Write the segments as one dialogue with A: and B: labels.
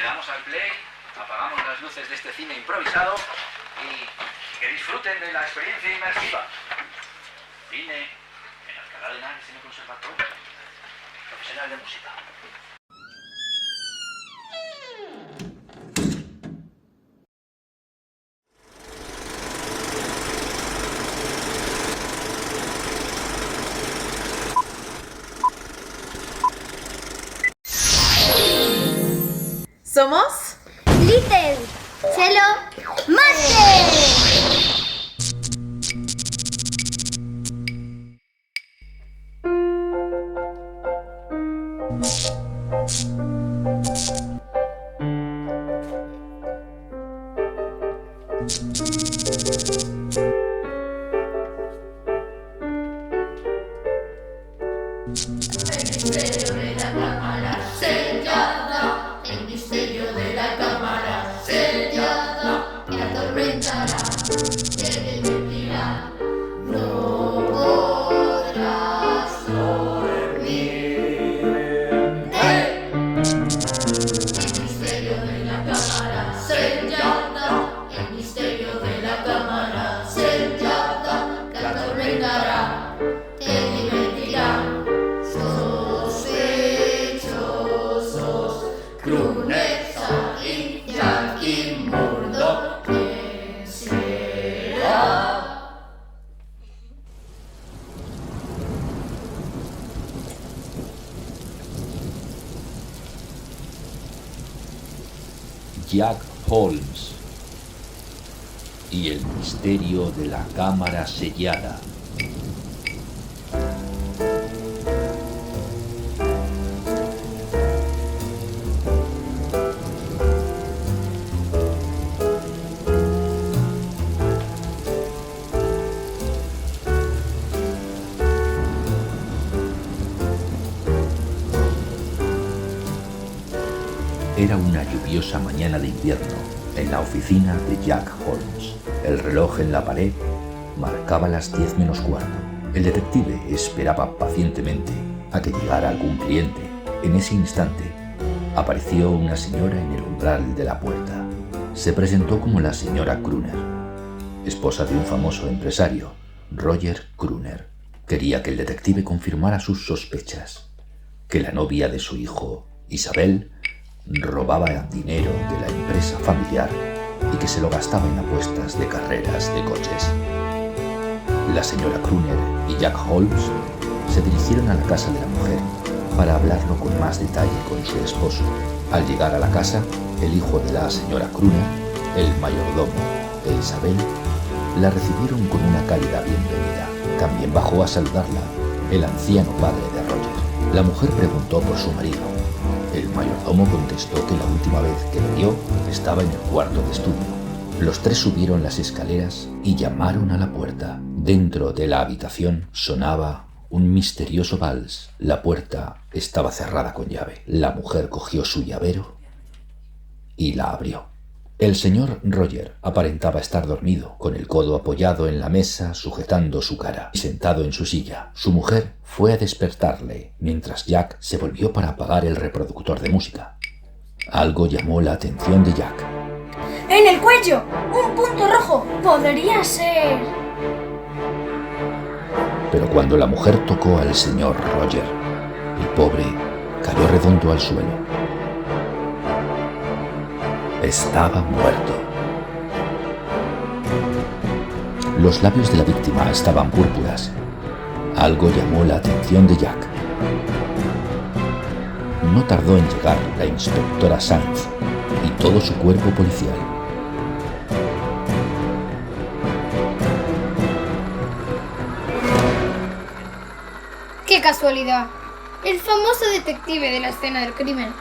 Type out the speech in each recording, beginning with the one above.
A: Le damos al play, apagamos las luces de este cine improvisado y que disfruten de la experiencia inmersiva. Cine en Alcalá de Henares, cine conservatorio, profesional de música.
B: Somos
C: Little Cello Masters.
D: El misterio de la cámara sellada que atormentará, que divertirá. No podrás dormir. El misterio de la cámara sellada, el misterio de la cámara sellada que atormentará, que divertirá. Crooner, Sahin, Jack y Murdoch, ¿quién será?
E: Jack Holmes y el misterio de la cámara sellada. Era una lluviosa mañana de invierno en la oficina de Jack Holmes. El reloj en la pared marcaba las 10 menos cuarto. El detective esperaba pacientemente a que llegara algún cliente. En ese instante apareció una señora en el umbral de la puerta. Se presentó como la señora Crooner, esposa de un famoso empresario, Roger Crooner. Quería que el detective confirmara sus sospechas, que la novia de su hijo, Isabel, robaba dinero de la empresa familiar y que se lo gastaba en apuestas de carreras de coches. La señora Crooner y Jack Holmes se dirigieron a la casa de la mujer para hablarlo con más detalle con su esposo. Al llegar a la casa, el hijo de la señora Crooner, el mayordomo de Isabel, la recibieron con una cálida bienvenida. También bajó a saludarla el anciano padre de Roger. La mujer preguntó por su marido. El mayordomo contestó que la última vez que lo vio estaba en el cuarto de estudio. Los tres subieron las escaleras y llamaron a la puerta. Dentro de la habitación sonaba un misterioso vals. La puerta estaba cerrada con llave. La mujer cogió su llavero y la abrió. El señor Roger aparentaba estar dormido, con el codo apoyado en la mesa, sujetando su cara, y sentado en su silla. Su mujer fue a despertarle, mientras Jack se volvió para apagar el reproductor de música. Algo llamó la atención de Jack.
F: ¡En el cuello! ¡Un punto rojo! ¡Podría ser!
E: Pero cuando la mujer tocó al señor Roger, el pobre cayó redondo al suelo. Estaba muerto. Los labios de la víctima estaban púrpuras. Algo llamó la atención de Jack. No tardó en llegar la inspectora Sanz y todo su cuerpo policial.
C: ¡Qué casualidad! El famoso detective de la escena del crimen.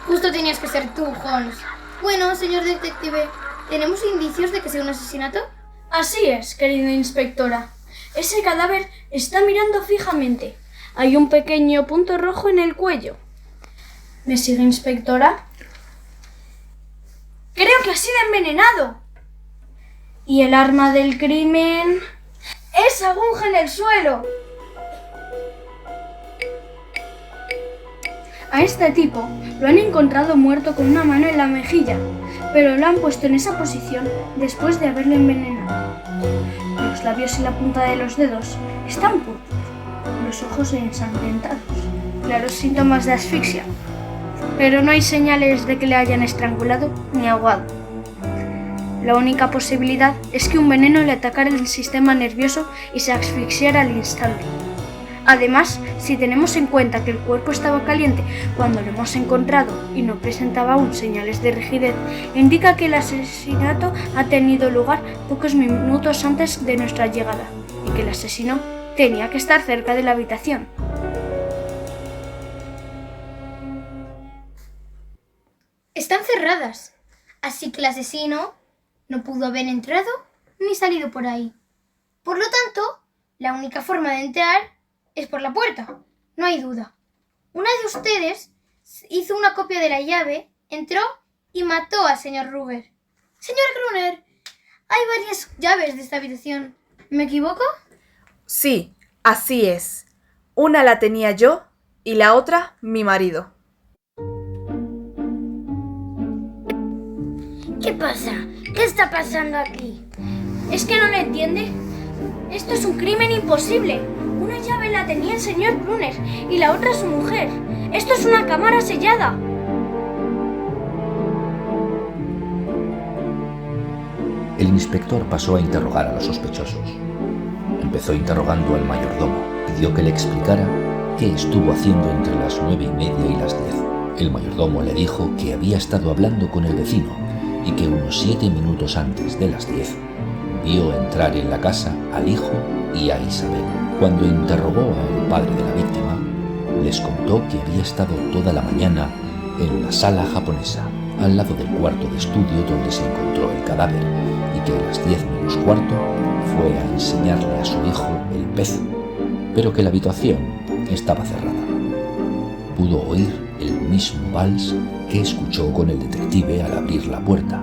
C: Justo tenías que ser tú, Holmes. Bueno, señor detective, ¿tenemos indicios de que sea un asesinato?
F: Así es, querida inspectora. Ese cadáver está mirando fijamente. Hay un pequeño punto rojo en el cuello. ¿Me sigue, inspectora? Creo que ha sido envenenado. ¿Y el arma del crimen? ¡Esa aguja en el suelo! A este tipo lo han encontrado muerto con una mano en la mejilla, pero lo han puesto en esa posición después de haberlo envenenado. Los labios y la punta de los dedos están púrpuras, los ojos ensangrentados, claros síntomas de asfixia, pero no hay señales de que le hayan estrangulado ni ahogado. La única posibilidad es que un veneno le atacara el sistema nervioso y se asfixiara al instante. Además, si tenemos en cuenta que el cuerpo estaba caliente cuando lo hemos encontrado y no presentaba aún señales de rigidez, indica que el asesinato ha tenido lugar pocos minutos antes de nuestra llegada y que el asesino tenía que estar cerca de la habitación.
C: Están cerradas, así que el asesino no pudo haber entrado ni salido por ahí. Por lo tanto, la única forma de entrar es por la puerta, no hay duda. Una de ustedes hizo una copia de la llave, entró y mató al señor Ruger. Señor Gruner, hay varias llaves de esta habitación. ¿Me equivoco?
B: Sí, así es. Una la tenía yo y la otra mi marido.
G: ¿Qué pasa? ¿Qué está pasando aquí?
F: ¿Es que no lo entiende? Esto es un crimen imposible. Una llave la tenía el señor Gruner y la otra su mujer. Esto es una cámara sellada.
E: El inspector pasó a interrogar a los sospechosos. Empezó interrogando al mayordomo. Pidió que le explicara qué estuvo haciendo entre las 9:30 y las 10. El mayordomo le dijo que había estado hablando con el vecino y que unos 7 minutos antes de las 10 vio entrar en la casa al hijo y a Isabel. Cuando interrogó al padre de la víctima, les contó que había estado toda la mañana en la sala japonesa, al lado del cuarto de estudio donde se encontró el cadáver, y que a las 10 menos cuarto fue a enseñarle a su hijo el pez, pero que la habitación estaba cerrada. Pudo oír el mismo vals que escuchó con el detective al abrir la puerta.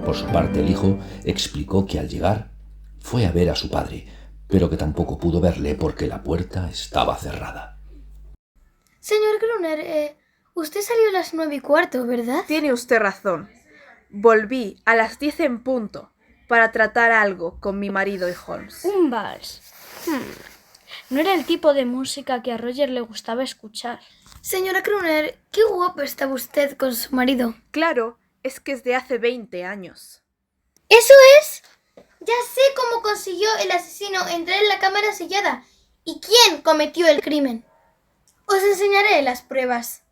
E: Por su parte, el hijo explicó que al llegar fue a ver a su padre, pero que tampoco pudo verle porque la puerta estaba cerrada.
C: Señor Gruner, usted salió a las 9:15, ¿verdad?
B: Tiene usted razón. Volví a las 10 en punto para tratar algo con mi marido y Holmes.
F: Un vals. No era el tipo de música que a Roger le gustaba escuchar.
C: Señora Gruner, qué guapo estaba usted con su marido.
B: Claro, es que es de hace 20 años.
C: ¿Eso es? Ya sé cómo consiguió el asesino entrar en la cámara sellada y quién cometió el crimen. Os enseñaré las pruebas.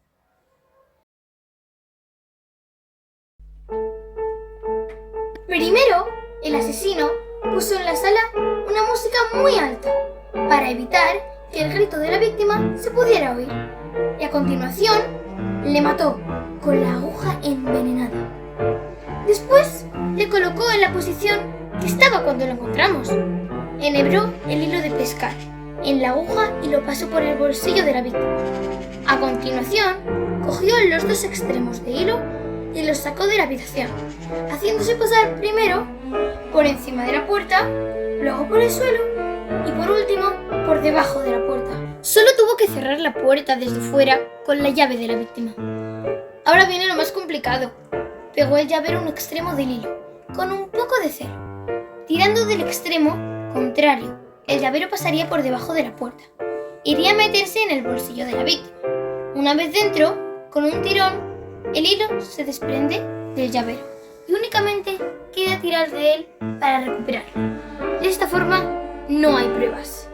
C: Primero, el asesino puso en la sala una música muy alta para evitar que el grito de la víctima se pudiera oír. Y a continuación, le mató con la aguja envenenada. Después, le colocó en la posición que estaba cuando lo encontramos. Enhebró el hilo de pescar en la aguja y lo pasó por el bolsillo de la víctima. A continuación, cogió los 2 extremos de hilo y los sacó de la habitación, haciéndose pasar primero por encima de la puerta, luego por el suelo y por último por debajo de la puerta. Solo tuvo que cerrar la puerta desde fuera con la llave de la víctima. Ahora viene lo más complicado. Pegó el llavero a un extremo del hilo, con un poco de celo. Tirando del extremo contrario, el llavero pasaría por debajo de la puerta. Iría a meterse en el bolsillo de la víctima. Una vez dentro, con un tirón, el hilo se desprende del llavero y únicamente queda tirar de él para recuperarlo. De esta forma, no hay pruebas.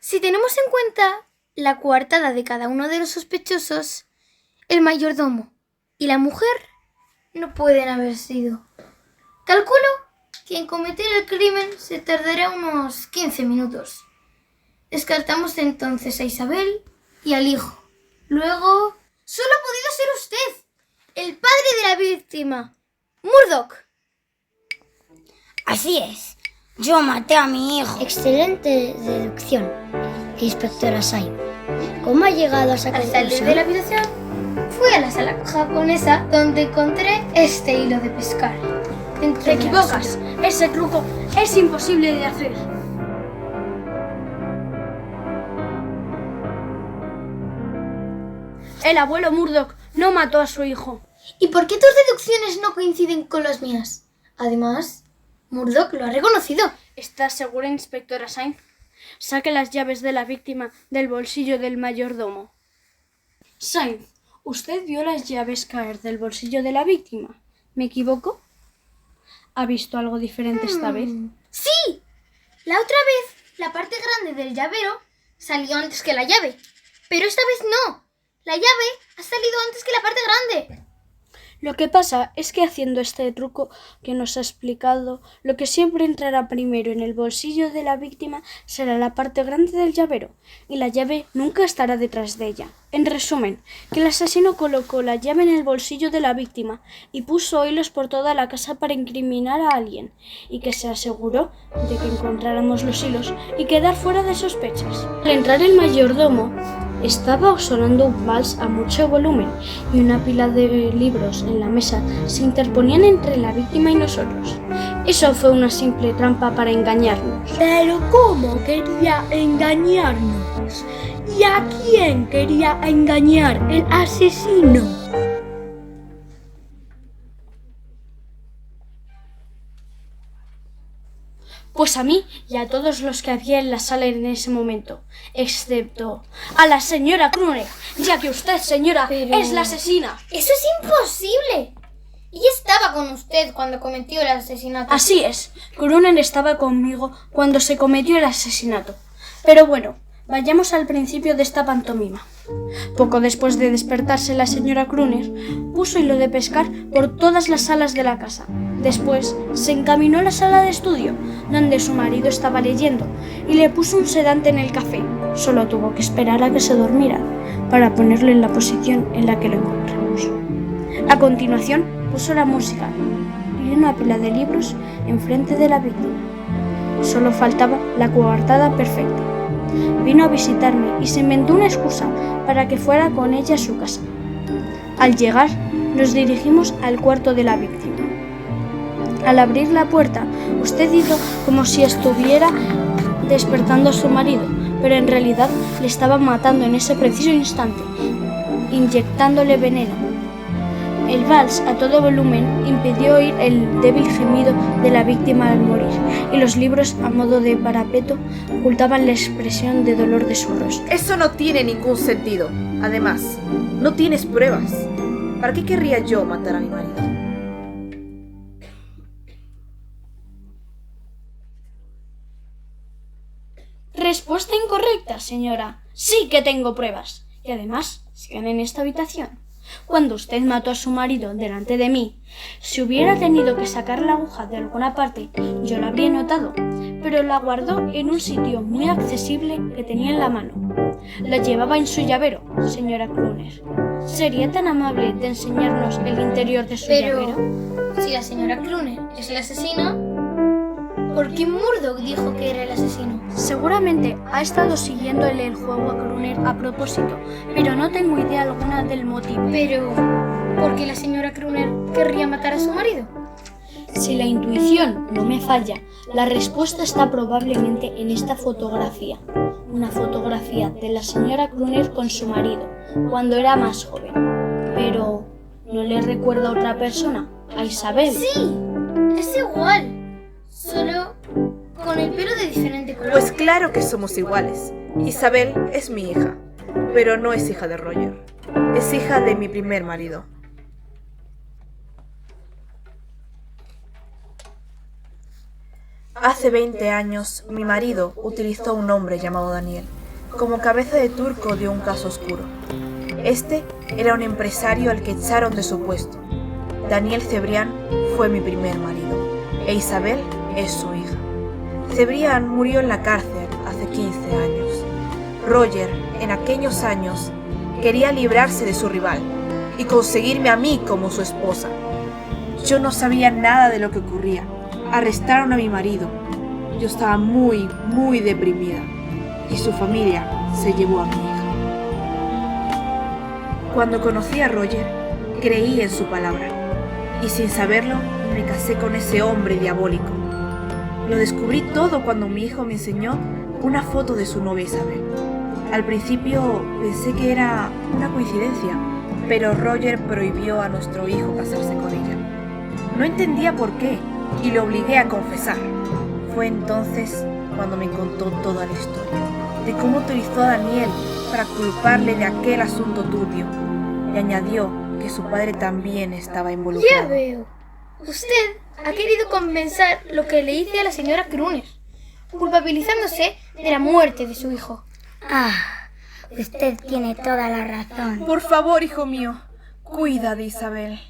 C: Si tenemos en cuenta la coartada de cada uno de los sospechosos, el mayordomo y la mujer no pueden haber sido. Calculo que en cometer el crimen se tardará unos 15 minutos. Descartamos entonces a Isabel y al hijo. Luego, solo ha podido ser usted, el padre de la víctima, Murdoch.
G: Así es. Yo maté a mi hijo. Excelente deducción, inspectora Simon. ¿Cómo ha llegado a esa
C: Al
G: conclusión?
C: salir de la habitación, fui a la sala japonesa donde encontré este hilo de pescar. dentro
F: Te
C: de la
F: equivocas. Ese truco es imposible de hacer. El abuelo Murdoch no mató a su hijo.
C: ¿Y por qué tus deducciones no coinciden con las mías? Además, Murdoch lo ha reconocido.
F: ¿Estás segura, inspectora Sainz? Saque las llaves de la víctima del bolsillo del mayordomo. Sainz, ¿usted vio las llaves caer del bolsillo de la víctima? ¿Me equivoco? ¿Ha visto algo diferente esta vez?
C: ¡Sí! La otra vez, la parte grande del llavero salió antes que la llave. Pero esta vez no. La llave ha salido antes que la parte grande.
F: Lo que pasa es que haciendo este truco que nos ha explicado, lo que siempre entrará primero en el bolsillo de la víctima será la parte grande del llavero, y la llave nunca estará detrás de ella. En resumen, que el asesino colocó la llave en el bolsillo de la víctima y puso hilos por toda la casa para incriminar a alguien, y que se aseguró de que encontráramos los hilos y quedar fuera de sospechas. Al entrar el mayordomo, estaba sonando un vals a mucho volumen y una pila de libros en la mesa se interponían entre la víctima y nosotros. Eso fue una simple trampa para engañarnos.
H: Pero ¿cómo quería engañarnos? ¿Y a quién quería engañar el asesino?
F: Pues a mí y a todos los que había en la sala en ese momento, excepto a la señora Kruner, ya que usted, señora, es la asesina.
C: ¡Eso es imposible! Ella estaba con usted cuando cometió el asesinato.
F: Así es, Kruner estaba conmigo cuando se cometió el asesinato. Pero bueno, vayamos al principio de esta pantomima. Poco después de despertarse la señora Kruner, puso hilo de pescar por todas las salas de la casa. Después se encaminó a la sala de estudio, donde su marido estaba leyendo, y le puso un sedante en el café. Solo tuvo que esperar a que se durmiera para ponerlo en la posición en la que lo encontramos. A continuación puso la música y una pila de libros enfrente de la víctima. Solo faltaba la coartada perfecta. Vino a visitarme y se inventó una excusa para que fuera con ella a su casa. Al llegar, nos dirigimos al cuarto de la víctima. Al abrir la puerta, usted hizo como si estuviera despertando a su marido, pero en realidad le estaba matando en ese preciso instante, inyectándole veneno. El vals a todo volumen impidió oír el débil gemido de la víctima al morir, y los libros a modo de parapeto ocultaban la expresión de dolor de su rostro.
B: Eso no tiene ningún sentido. Además, no tienes pruebas. ¿Para qué querría yo matar a mi marido?
F: Respuesta incorrecta, señora. Sí que tengo pruebas. Y además, siguen en esta habitación. Cuando usted mató a su marido delante de mí, si hubiera tenido que sacar la aguja de alguna parte, yo la habría notado, pero la guardó en un sitio muy accesible que tenía en la mano. La llevaba en su llavero, señora Kruner. ¿Sería tan amable de enseñarnos el interior de su llavero?
C: Si la señora Kruner es la asesina, ¿por qué Murdoch dijo que era el asesino?
F: Seguramente ha estado siguiéndole el juego a Kruner a propósito, pero no tengo idea alguna del motivo.
C: Pero, ¿por qué la señora Kruner querría matar a su marido?
F: Si la intuición no me falla, la respuesta está probablemente en esta fotografía. Una fotografía de la señora Kruner con su marido, cuando era más joven. Pero, ¿no le recuerda a otra persona? ¿A Isabel?
C: Sí, es igual. Solo con el pelo de diferente color.
B: Pues claro que somos iguales. Isabel es mi hija, pero no es hija de Roger. Es hija de mi primer marido. Hace 20 años, mi marido utilizó a un hombre llamado Daniel como cabeza de turco de un caso oscuro. Este era un empresario al que echaron de su puesto. Daniel Cebrián fue mi primer marido, e Isabel es su hija. Cebrián murió en la cárcel hace 15 años. Roger, en aquellos años, quería librarse de su rival y conseguirme a mí como su esposa. Yo no sabía nada de lo que ocurría. Arrestaron a mi marido. Yo estaba muy deprimida y su familia se llevó a mi hija. Cuando conocí a Roger, creí en su palabra y sin saberlo me casé con ese hombre diabólico. Lo descubrí todo cuando mi hijo me enseñó una foto de su novia Isabel. Al principio pensé que era una coincidencia, pero Roger prohibió a nuestro hijo casarse con ella. No entendía por qué y lo obligué a confesar. Fue entonces cuando me contó toda la historia, de cómo utilizó a Daniel para culparle de aquel asunto turbio, y añadió que su padre también estaba involucrado.
C: Ya veo. Usted ha querido compensar lo que le hice a la señora Kruner, culpabilizándose de la muerte de su hijo.
G: Ah, usted tiene toda la razón.
B: Por favor, hijo mío, cuida de Isabel.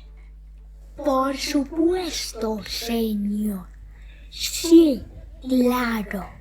H: Por supuesto, señor. Sí, claro.